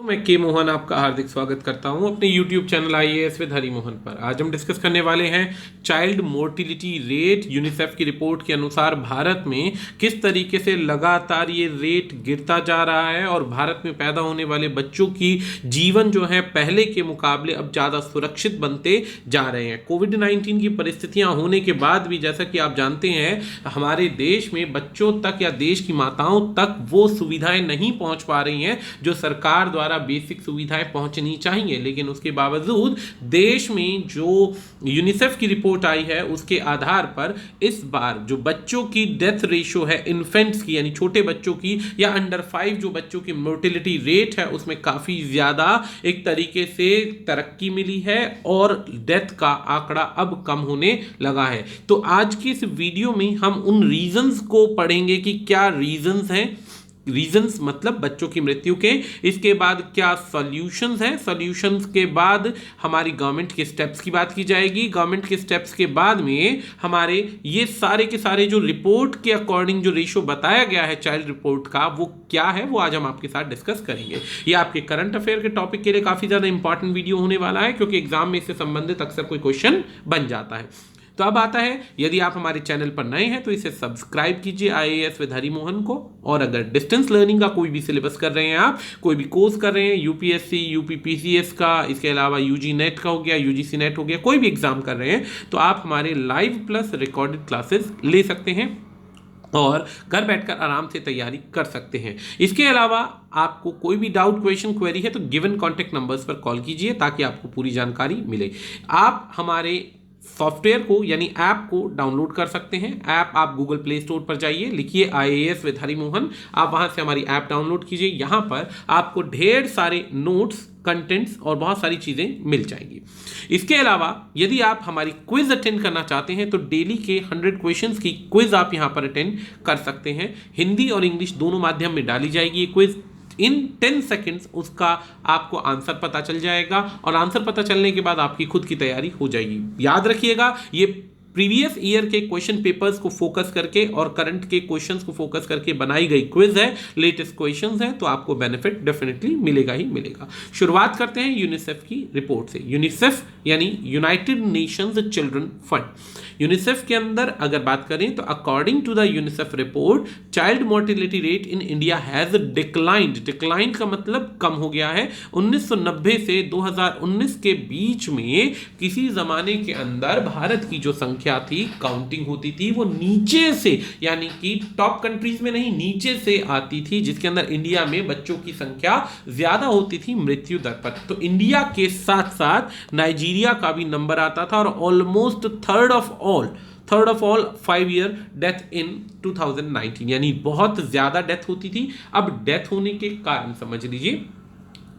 मैं के मोहन आपका हार्दिक स्वागत करता हूं अपने YouTube चैनल आईएएस विद हरी मोहन पर। आज हम डिस्कस करने वाले हैं चाइल्ड मोर्टिलिटी रेट। यूनिसेफ की रिपोर्ट के अनुसार भारत में किस तरीके से लगातार ये रेट गिरता जा रहा है और भारत में पैदा होने वाले बच्चों की जीवन जो है पहले के मुकाबले अब ज़्यादा सुरक्षित बनते जा रहे हैं। कोविड-19 की परिस्थितियाँ होने के बाद भी जैसा कि आप जानते हैं हमारे देश में बच्चों तक या देश की माताओं तक वो सुविधाएं नहीं पहुँच पा रही हैं जो सरकार द्वारा बेसिक सुविधाएं पहुंचनी चाहिए। लेकिन उसके बावजूद देश में जो यूनिसेफ की रिपोर्ट आई है उसके आधार पर इस बार जो बच्चों की डेथ रेशियो है इन्फेंट्स की यानी छोटे बच्चों की या अंडर 5 जो बच्चों की मोर्टिलिटी रेट है उसमें काफ़ी ज़्यादा एक तरीके से तरक्की मिली है और डेथ का आंकड़ा अब कम होने लगा है। तो आज की इस वीडियो में हम उन रीजंस को पढ़ेंगे कि क्या रीजंस हैं, रीजंस मतलब बच्चों की मृत्यु के, इसके बाद क्या सॉल्यूशंस हैं, सॉल्यूशंस के बाद हमारी गवर्नमेंट के स्टेप्स की बात की जाएगी, गवर्नमेंट के स्टेप्स के बाद में हमारे ये सारे के सारे जो रिपोर्ट के अकॉर्डिंग जो रेशियो बताया गया है चाइल्ड रिपोर्ट का वो क्या है वो आज हम आपके साथ डिस्कस करेंगे। ये आपके करंट अफेयर के टॉपिक के लिए काफ़ी ज़्यादा इंपॉर्टेंट वीडियो होने वाला है क्योंकि एग्जाम में इससे संबंधित अक्सर कोई क्वेश्चन बन जाता है। तो अब आता है, यदि आप हमारे चैनल पर नए हैं तो इसे सब्सक्राइब कीजिए आईएएस विद हरी मोहन को। और अगर डिस्टेंस लर्निंग का कोई भी सिलेबस कर रहे हैं, आप कोई भी कोर्स कर रहे हैं, यूपीएससी यूपीपीसीएस का, इसके अलावा यूजी नेट का हो गया, यूजीसी नेट हो गया, कोई भी एग्जाम कर रहे हैं तो आप हमारे लाइव प्लस रिकॉर्डेड क्लासेस ले सकते हैं और घर बैठकर आराम से तैयारी कर सकते हैं। इसके अलावा आपको कोई भी डाउट क्वेश्चन क्वेरी है तो गिवन कॉन्टैक्ट नंबर्स पर कॉल कीजिए ताकि आपको पूरी जानकारी मिले। आप हमारे सॉफ्टवेयर को यानी ऐप को डाउनलोड कर सकते हैं। ऐप आप गूगल प्ले स्टोर पर जाइए, लिखिए आईएएस विद हरी मोहन, आप वहां से हमारी ऐप डाउनलोड कीजिए। यहां पर आपको ढेर सारे नोट्स, कंटेंट्स और बहुत सारी चीज़ें मिल जाएंगी। इसके अलावा यदि आप हमारी क्विज अटेंड करना चाहते हैं तो डेली के 100 क्वेश्चंस की क्विज आप यहां पर अटेंड कर सकते हैं। हिंदी और इंग्लिश दोनों माध्यम में डाली जाएगी ये क्विज। इन 10 सेकेंड्स उसका आपको आंसर पता चल जाएगा और आंसर पता चलने के बाद आपकी खुद की तैयारी हो जाएगी। याद रखिएगा ये प्रीवियस ईयर के क्वेश्चन पेपर्स को फोकस करके और करंट के क्वेश्चंस को फोकस करके बनाई गई क्विज है, लेटेस्ट क्वेश्चंस है, तो आपको बेनिफिट डेफिनेटली मिलेगा ही मिलेगा। शुरुआत करते हैं यूनिसेफ की रिपोर्ट से। यूनिसेफ यानी United Nations Children Fund. UNICEF के अंदर अगर बात करें तो according to the UNICEF report child mortality rate in India has declined. Declined का मतलब कम हो गया है। 1990 से 2019 के बीच में किसी जमाने के अंदर भारत की जो संख्या थी, काउंटिंग होती थी, वो नीचे से यानी कि टॉप कंट्रीज में नहीं नीचे से आती थी, जिसके अंदर इंडिया में बच्चों की संख्या ज्यादा होती थी मृत्यु दर पर। तो इंडिया के साथ साथ नाइजीरिया का भी नंबर आता था और almost third of all 5 year death in 2019 यानी बहुत ज्यादा डेथ होती थी। अब डेथ होने के कारण समझ लीजिए,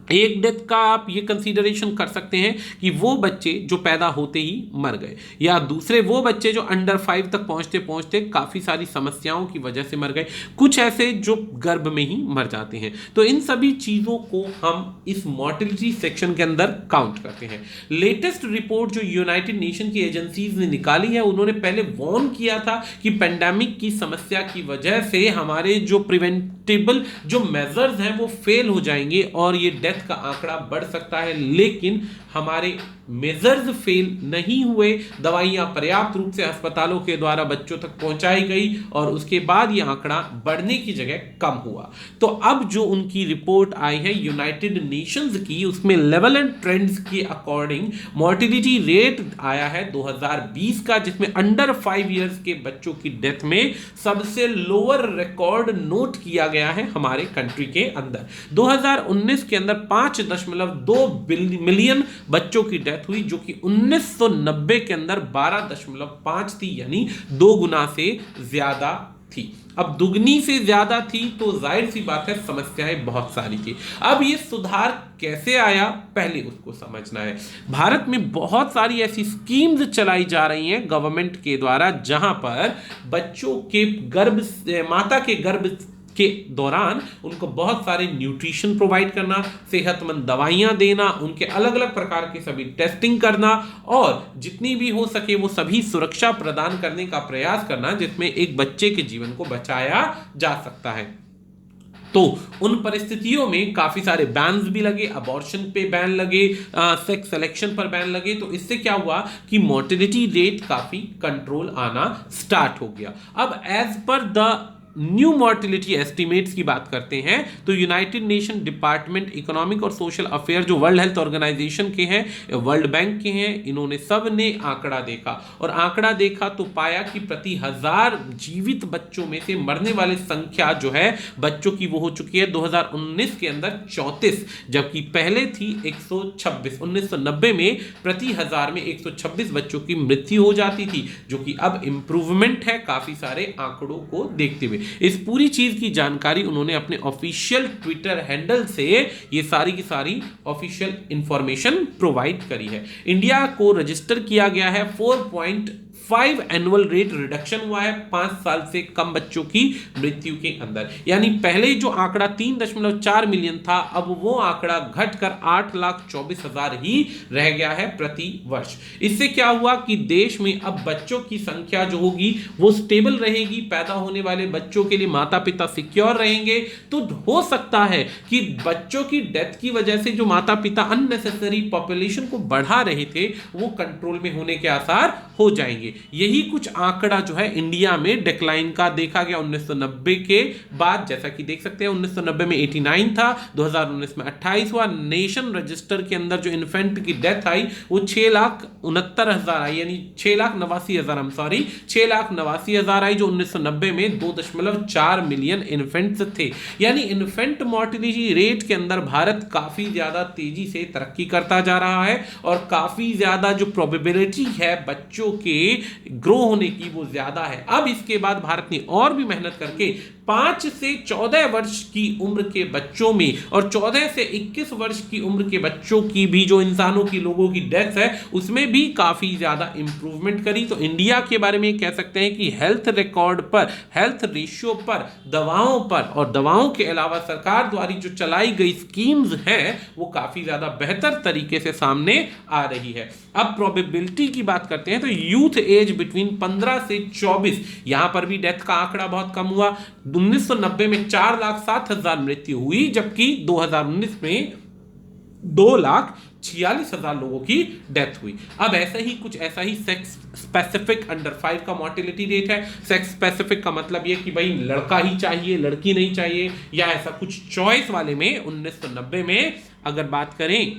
एक डेथ का आप ये कंसीडरेशन कर सकते हैं कि वो बच्चे जो पैदा होते ही मर गए या दूसरे वो बच्चे जो अंडर 5 तक पहुंचते पहुंचते काफ़ी सारी समस्याओं की वजह से मर गए, कुछ ऐसे जो गर्भ में ही मर जाते हैं। तो इन सभी चीज़ों को हम इस मोर्टिलिटी सेक्शन के अंदर काउंट करते हैं। लेटेस्ट रिपोर्ट जो यूनाइटेड नेशन की एजेंसीज ने निकाली है, उन्होंने पहले वार्न किया था कि पेंडेमिक की समस्या की वजह से हमारे जो प्रिवेंटेबल जो मेजर्स हैं वो फेल हो जाएंगे और ये डेथ का आंकड़ा बढ़ सकता है। लेकिन हमारे मेजर्स फेल नहीं हुए, दवाइयां पर्याप्त रूप से अस्पतालों के द्वारा बच्चों तक पहुंचाई गई और उसके बाद यह आंकड़ा बढ़ने की जगह कम हुआ। तो अब जो उनकी रिपोर्ट आई है यूनाइटेड नेशंस की, उसमें लेवल एंड ट्रेंड्स के अकॉर्डिंग मोर्टिलिटी रेट आया है 2020 का, जिसमें अंडर 5 इयर्स के बच्चों की डेथ में सबसे लोअर रिकॉर्ड नोट किया गया है हमारे कंट्री के अंदर। 2019 के अंदर 5.2 मिलियन बच्चों की डेथ हुई, जो कि 1990 के अंदर 12.5 थी, यानी 2 गुना से ज्यादा थी। अब दुगनी से ज्यादा थी तो जाहिर सी बात है समस्याएं बहुत सारी थी। अब ये सुधार कैसे आया पहले उसको समझना है। भारत में बहुत सारी ऐसी स्कीम्स चलाई जा रही हैं गवर्नमेंट के द्वारा जहां पर बच्चों के माता के गर्भ के दौरान उनको बहुत सारे न्यूट्रिशन प्रोवाइड करना, सेहतमंद दवाइयां देना, उनके अलग अलग प्रकार के सभी टेस्टिंग करना और जितनी भी हो सके वो सभी सुरक्षा प्रदान करने का प्रयास करना जिसमें एक बच्चे के जीवन को बचाया जा सकता है। तो उन परिस्थितियों में काफी सारे बैन्स भी लगे, अबॉर्शन पे बैन लगे, सेक्स सिलेक्शन पर बैन लगे। तो इससे क्या हुआ कि मोर्टेलिटी रेट काफी कंट्रोल आना स्टार्ट हो गया। अब as per the new mortality estimates की बात करते हैं तो यूनाइटेड नेशन डिपार्टमेंट इकोनॉमिक और सोशल अफेयर जो वर्ल्ड हेल्थ ऑर्गेनाइजेशन के हैं, वर्ल्ड बैंक के हैं, इन्होंने सब ने आंकड़ा देखा और आंकड़ा देखा तो पाया कि प्रति 1000 जीवित बच्चों में से मरने वाली संख्या जो है बच्चों की वो हो चुकी है 2019 के अंदर 34, जबकि पहले थी 126। 1990 में प्रति 1000 में 126 बच्चों की मृत्यु हो जाती थी, जो कि अब इंप्रूवमेंट है काफी सारे आंकड़ों को देखते हुए। इस पूरी चीज की जानकारी उन्होंने अपने ऑफिशियल ट्विटर हैंडल से ये सारी की सारी ऑफिशियल इंफॉर्मेशन प्रोवाइड करी है। इंडिया को रजिस्टर किया गया है 4.5 एनुअल रेट रिडक्शन हुआ है 5 साल से कम बच्चों की मृत्यु के अंदर। यानी पहले जो आंकड़ा 3.4 मिलियन था, अब वो आंकड़ा घटकर 8,24,000 ही रह गया है प्रति वर्ष। इससे क्या हुआ कि देश में अब बच्चों की संख्या जो होगी वो स्टेबल रहेगी, पैदा होने वाले बच्चों के लिए माता पिता सिक्योर रहेंगे। तो हो सकता है कि बच्चों की डेथ की वजह से जो माता पिता अननेसेसरी पॉपुलेशन को बढ़ा रहे थे वो कंट्रोल में होने के आसार हो जाएंगे। यही कुछ आंकड़ा जो है इंडिया में डिक्लाइन का देखा गया 1990 के बाद। जैसा कि देख सकते हैं 1990 में 89 था, 2019 में 28 हुआ। नेशन रजिस्टर के अंदर जो इन्फेंट की डेथ आई वो 6,69,000 आई, यानी 6,89,000 आई, जो 1990 में 2.4 मिलियन इन्फेंट्स थे। यानी इन्फेंट मोर्टेलिटी रेट के अंदर भारत काफी ज्यादा तेजी से तरक्की करता जा रहा है और काफी ज्यादा जो प्रोबेबिलिटी है बच्चों के ग्रो होने की वो ज्यादा है। अब इसके बाद भारत ने और भी मेहनत करके 5 से 14 वर्ष की उम्र के बच्चों में और 14 से 21 वर्ष की उम्र के बच्चों की भी जो इंसानों की लोगों की डेथ है उसमें भी काफी ज्यादा इंप्रूवमेंट करी। तो इंडिया के बारे में कह सकते हैं कि हेल्थ रिकॉर्ड पर, हेल्थ रेशियो पर, दवाओं पर और दवाओं के अलावा सरकार द्वारा जो चलाई गई स्कीम्स हैं वो काफी ज्यादा बेहतर तरीके से सामने आ रही है। अब प्रोबेबिलिटी की बात करते हैं तो यूथ एज बिटवीन 15 से 24, यहां पर भी डेथ का आंकड़ा बहुत कम हुआ। 1990 में 4,07,000 मृत्यु हुई, जबकि 2019 में 2,46,000 लोगों की डेथ हुई। अब ऐसा ही सेक्स स्पेसिफिक अंडर 5 का मोर्टेलिटी रेट है। सेक्स स्पेसिफिक का मतलब ये कि भाई लड़का ही चाहिए, लड़की नहीं चाहिए, या ऐसा कुछ चॉइस वाले में 1990 में अगर बात करें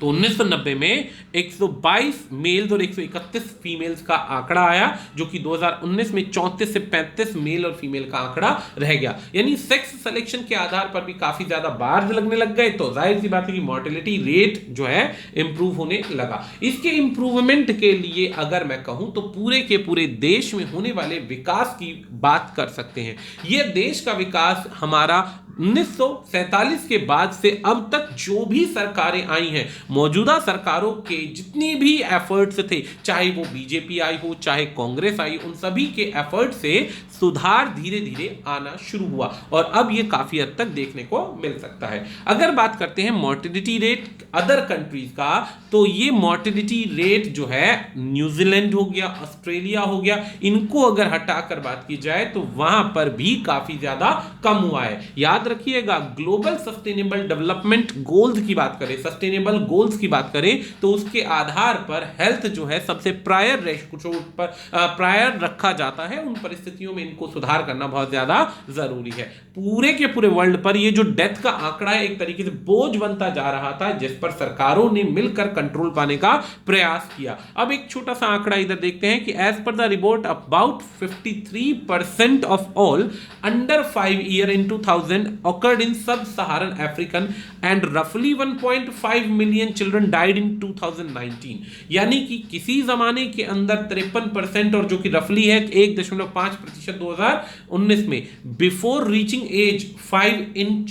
तो 1990 में 122 मेल्स और 131 फीमेल्स का आंकड़ा आया, जो कि 2019 में 34 से 35 मेल और फीमेल का आंकड़ा रह गया। यानी सेक्स सिलेक्शन के आधार पर भी काफी ज्यादा बार्स लगने लग गए, तो जाहिर सी बात है कि मोर्टेलिटी रेट जो है इंप्रूव होने लगा। इसके इंप्रूवमेंट के लिए अगर मैं कहूं तो पूरे के पूरे देश में होने वाले विकास की बात कर सकते हैं। यह देश का विकास हमारा 1947 के बाद से अब तक जो भी सरकारें आई हैं, मौजूदा सरकारों के जितनी भी एफर्ट्स थे, चाहे वो बीजेपी आई हो चाहे कांग्रेस आई, उन सभी के एफर्ट से सुधार धीरे धीरे आना शुरू हुआ और अब ये काफी हद तक देखने को मिल सकता है। अगर बात करते हैं मोर्टेलिटी रेट अदर कंट्रीज का, तो ये मोर्टेलिटी रेट जो है न्यूजीलैंड हो गया, ऑस्ट्रेलिया हो गया, इनको अगर हटाकर बात की जाए तो वहां पर भी काफी ज्यादा कम हुआ है। याद रखिएगा, ग्लोबल सस्टेनेबल डेवलपमेंट गोल्स की बात करें, सस्टेनेबल गोल्स की बात करें तो उसके आधार पर हेल्थ जो है सबसे प्रायर रखा जाता है। उन परिस्थितियों में इनको सुधार करना बहुत ज्यादा जरूरी है। पूरे के पूरे वर्ल्ड पर ये जो डेथ का आंकड़ा है एक तरीके से बोझ बनता जा रहा था, जिस पर सरकारों ने मिलकर कंट्रोल पाने का प्रयास किया। अब एक छोटा सा आंकड़ा इधर देखते हैं कि as per the report about 53% of all under 5 year in 2000 occurred in sub-Saharan African and roughly 1.5 million children died in 2019। यानी कि किसी जमाने के अंदर 53% और जो कि रफली है 1.5% 2019 में before reaching age 5 in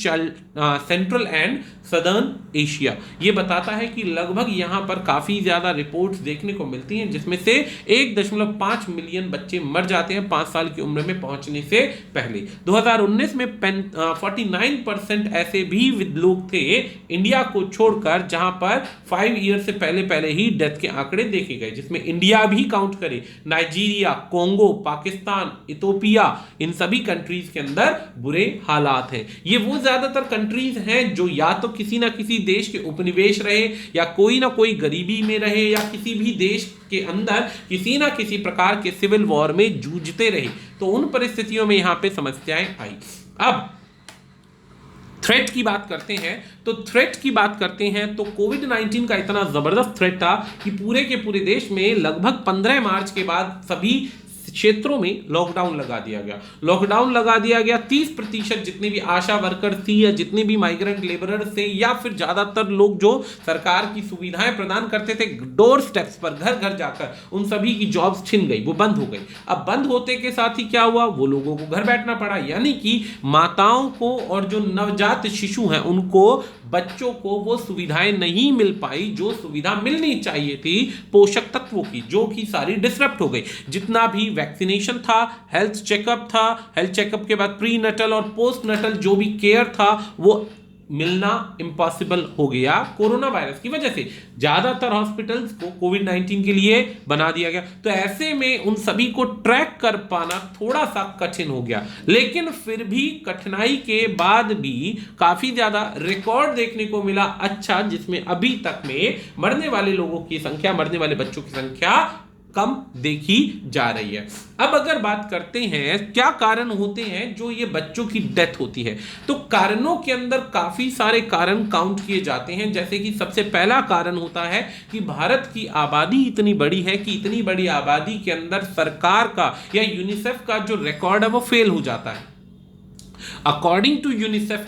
central and southern Asia. ये बताता है कि लगभग यहां पर काफी ज्यादा रिपोर्ट्स देखने को मिलती हैं, जिसमें से 1.5 मिलियन बच्चे मर जाते हैं 5 साल की उम्र में पहुंचने से पहले। 2019 में 49% ऐसे भी लोग थे इंडिया को छोड़कर जहां पर 5 ईयर से पहले ही डेथ के आंकड़े देखे गए, जिसमें इंडिया भी काउंट करे, Nigeria, Congo, Pakistan, Ethiopia Ethiopia, इन सभी कंट्रीज के अंदर बुरे हालात हैं। ये वो ज्यादातर कंट्रीज हैं जो या तो किसी ना किसी देश के उपनिवेश रहे, या कोई ना कोई गरीबी में रहे, या किसी भी देश के अंदर किसी ना किसी प्रकार के सिविल वॉर में जूझते रहे। तो उन परिस्थितियों में यहां पे समस्याएं आई। अब थ्रेट की बात करते हैं तो कोविड-19 का इतना जबरदस्त थ्रेट था कि पूरे के पूरे देश में लगभग 15 मार्च के बाद सभी क्षेत्रों में लॉकडाउन लगा दिया गया। 30% जितने भी आशा वर्कर थी, या जितने भी माइग्रेंट लेबरर्स थे, या फिर ज्यादातर लोग जो सरकार की सुविधाएं प्रदान करते थे डोर स्टेप्स पर, घर घर जाकर, उन सभी की जॉब्स छिन गई, वो बंद हो गई। अब बंद होते के साथ ही क्या हुआ, वो लोगों को घर बैठना पड़ा, यानी कि माताओं को और जो नवजात शिशु हैं उनको, बच्चों को वो सुविधाएं नहीं मिल पाई जो सुविधा मिलनी चाहिए थी पोषक तत्वों की, जो कि सारी डिसरप्ट हो गई। जितना भी वैक्सीनेशन था, हेल्थ चेकअप के बाद प्री नटल और पोस्ट नटल जो भी केयर था, वो मिलना इम्पॉसिबल हो गया कोरोना वायरस की वजह से। ज्यादातर हॉस्पिटल्स को कोविड-19 के लिए बना दिया गया। तो ऐसे में उन सभी को ट्रैक कर पाना थोड़ा सा कठिन हो गया, लेकिन फिर भी कठिनाई के बाद भी काफी ज्यादा रिकॉर्ड देखने को मिला अच्छा, जिसमें अभी तक में मरने वाले लोगों की संख्या, मरने वाले बच्चों की संख्या कम देखी जा रही है। अब अगर बात करते हैं क्या कारण होते हैं जो ये बच्चों की डेथ होती है, तो कारणों के अंदर काफी सारे कारण काउंट किए जाते हैं। जैसे कि सबसे पहला कारण होता है कि भारत की आबादी इतनी बड़ी है कि इतनी बड़ी आबादी के अंदर सरकार का या यूनिसेफ का जो रिकॉर्ड है वो फेल हो जाता है। अकॉर्डिंग टू यूनिसेफ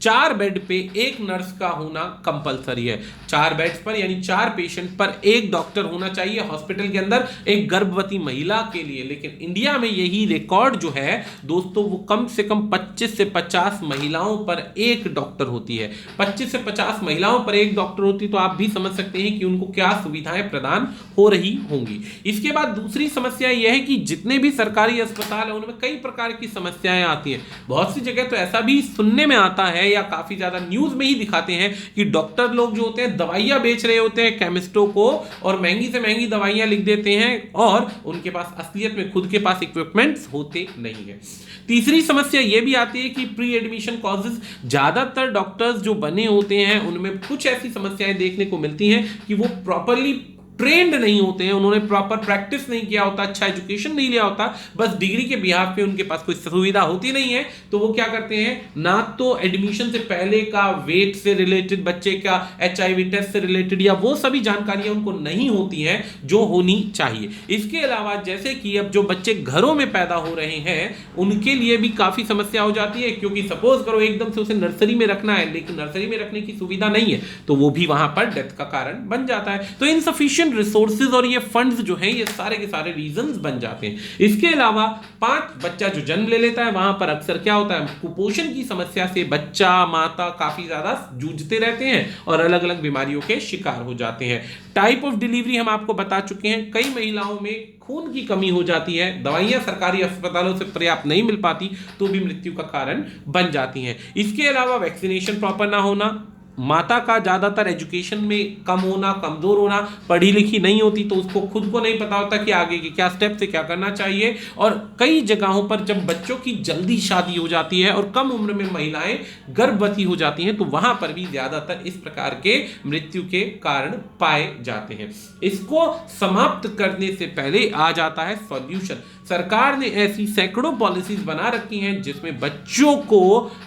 4 बेड पे 1 नर्स का होना कंपलसरी है। 4 बेड्स पर यानी 4 पेशेंट पर 1 डॉक्टर होना चाहिए हॉस्पिटल के अंदर एक गर्भवती महिला के लिए। लेकिन इंडिया में यही रिकॉर्ड जो है दोस्तों, वो कम से कम 25 से 50 महिलाओं पर 1 डॉक्टर होती है। 25 से 50 महिलाओं पर 1 डॉक्टर होती, तो आप भी समझ सकते हैं कि उनको क्या सुविधाएं प्रदान हो रही होंगी। इसके बाद दूसरी समस्या यह है कि जितने भी सरकारी अस्पताल है उनमें कई प्रकार की समस्याएं आती हैं। बहुत सी जगह तो ऐसा भी सुनने में आता है या काफी ज्यादा न्यूज में ही दिखाते हैं कि डॉक्टर लोग जो होते हैं दवाइयां बेच रहे होते हैं केमिस्टों को, और महंगी से महंगी दवाइयां लिख देते हैं, और उनके पास असलियत में खुद के पास इक्विपमेंट्स होते नहीं है। तीसरी समस्या यह भी आती है कि प्री एडमिशन कॉजेज, ज्यादातर डॉक्टर्स जो बने होते हैं उनमें कुछ ऐसी समस्याएं देखने को मिलती हैं कि वो प्रॉपरली ट्रेंड नहीं होते हैं, उन्होंने प्रॉपर प्रैक्टिस नहीं किया होता, अच्छा एजुकेशन नहीं लिया होता, बस डिग्री के बिहाफ पे उनके पास कोई सुविधा होती नहीं है। तो वो क्या करते हैं, ना तो एडमिशन से पहले का वेट से रिलेटेड, बच्चे का HIV टेस्ट से रिलेटेड, या वो सभी जानकारियां उनको नहीं होती हैं जो होनी चाहिए। इसके अलावा जैसे कि अब जो बच्चे घरों में पैदा हो रहे हैं उनके लिए भी काफी समस्या हो जाती है, क्योंकि सपोज करो एकदम से उसे नर्सरी में रखना है, लेकिन नर्सरी में रखने की सुविधा नहीं है, तो वो भी वहां पर डेथ का कारण बन जाता है। तो इनसफिशिएंट रिसोर्सेज और ये फंड्स जो हैं, ये सारे के सारे रीजंस बन जाते हैं। इसके अलावा 5 बच्चा जो जन्म ले लेता है वहां पर अक्सर क्या होता है, कुपोषण की समस्या से बच्चा माता काफी ज्यादा जूझते रहते हैं और अलग अलग बीमारियों के शिकार हो जाते हैं। टाइप ऑफ डिलीवरी हम आपको बता चुके हैं, कई महिलाओं में खून की कमी हो जाती है, दवाइयां सरकारी अस्पतालों से पर्याप्त नहीं मिल पाती तो भी मृत्यु का कारण बन जाती हैं। इसके अलावा वैक्सीनेशन प्रॉपर ना होना, माता का ज्यादातर एजुकेशन में कम होना, कमजोर होना, पढ़ी लिखी नहीं होती तो उसको खुद को नहीं पता होता कि आगे के क्या स्टेप से क्या करना चाहिए। और कई जगहों पर जब बच्चों की जल्दी शादी हो जाती है और कम उम्र में महिलाएं गर्भवती हो जाती हैं तो वहां पर भी ज्यादातर इस प्रकार के मृत्यु के कारण पाए जाते हैं। इसको समाप्त करने से पहले आ जाता है सॉल्यूशन। सरकार ने ऐसी सैकड़ों पॉलिसीज बना रखी हैं जिसमें बच्चों को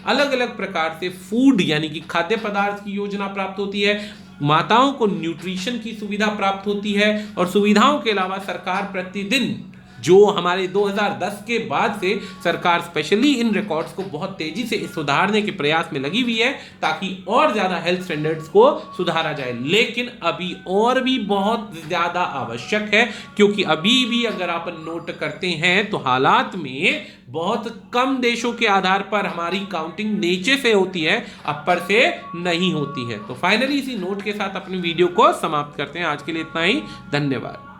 अलग अलग प्रकार से फूड यानी कि खाद्य पदार्थ की योजना प्राप्त होती है, माताओं को न्यूट्रिशन की सुविधा प्राप्त होती है, और सुविधाओं के अलावा सरकार प्रतिदिन जो हमारे 2010 के बाद से सरकार स्पेशली इन रिकॉर्ड्स को बहुत तेजी से सुधारने के प्रयास में लगी हुई है ताकि और ज्यादा हेल्थ स्टैंडर्ड्स को सुधारा जाए। लेकिन अभी और भी बहुत ज्यादा आवश्यक है, क्योंकि अभी भी अगर आप नोट करते हैं तो हालात में बहुत कम देशों के आधार पर हमारी काउंटिंग नीचे से होती है, ऊपर से नहीं होती है। तो फाइनली इसी नोट के साथ अपनी वीडियो को समाप्त करते हैं। आज के लिए इतना ही, धन्यवाद।